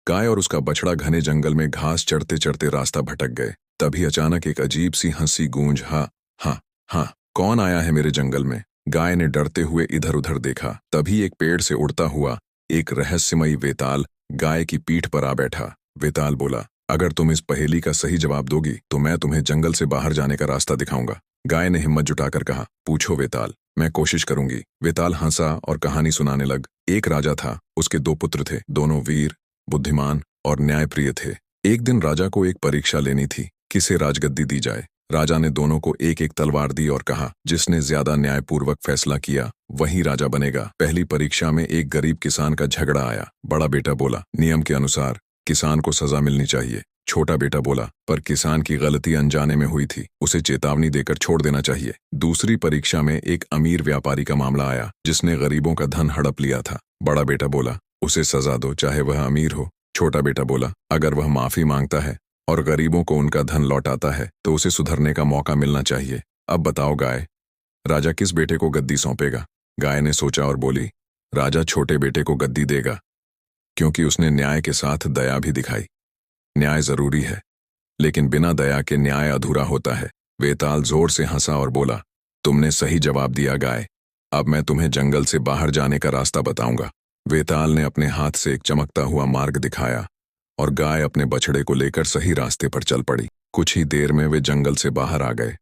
गाय और उसका बछड़ा घने जंगल में घास चढ़ते चढ़ते रास्ता भटक गए। तभी अचानक एक अजीब सी हंसी गूंज, हाँ हाँ हाँ, कौन आया है मेरे जंगल में? गाय ने डरते हुए इधर उधर देखा। तभी एक पेड़ से उड़ता हुआ एक रहस्यमयी वेताल गाय की पीठ पर आ बैठा। वेताल बोला, अगर तुम इस पहेली का सही जवाब दोगी तो मैं तुम्हें जंगल से बाहर जाने का रास्ता दिखाऊंगा। गाय ने हिम्मत जुटाकर कहा, पूछो वेताल, मैं कोशिश करूंगी। वेताल हंसा और कहानी सुनाने लग। एक राजा था, उसके दो पुत्र थे, दोनों वीर, बुद्धिमान और न्यायप्रिय थे। एक दिन राजा को एक परीक्षा लेनी थी, किसे राजगद्दी दी जाए। राजा ने दोनों को एक एक तलवार दी और कहा, जिसने ज्यादा न्यायपूर्वक फैसला किया वही राजा बनेगा। पहली परीक्षा में एक गरीब किसान का झगड़ा आया। बड़ा बेटा बोला, नियम के अनुसार किसान को सजा मिलनी चाहिए। छोटा बेटा बोला, पर किसान की गलती अनजाने में हुई थी, उसे चेतावनी देकर छोड़ देना चाहिए। दूसरी परीक्षा में एक अमीर व्यापारी का मामला आया, जिसने गरीबों का धन हड़प लिया था। बड़ा बेटा बोला, उसे सजा दो, चाहे वह अमीर हो। छोटा बेटा बोला, अगर वह माफी मांगता है और गरीबों को उनका धन लौटाता है तो उसे सुधरने का मौका मिलना चाहिए। अब बताओ गाय, राजा किस बेटे को गद्दी सौंपेगा? गाय ने सोचा और बोली, राजा छोटे बेटे को गद्दी देगा, क्योंकि उसने न्याय के साथ दया भी दिखाई। न्याय जरूरी है, लेकिन बिना दया के न्याय अधूरा होता है। वेताल जोर से हंसा और बोला, तुमने सही जवाब दिया गाय, अब मैं तुम्हें जंगल से बाहर जाने का रास्ता बताऊंगा। वेताल ने अपने हाथ से एक चमकता हुआ मार्ग दिखाया और गाय अपने बछड़े को लेकर सही रास्ते पर चल पड़ी। कुछ ही देर में वे जंगल से बाहर आ गए।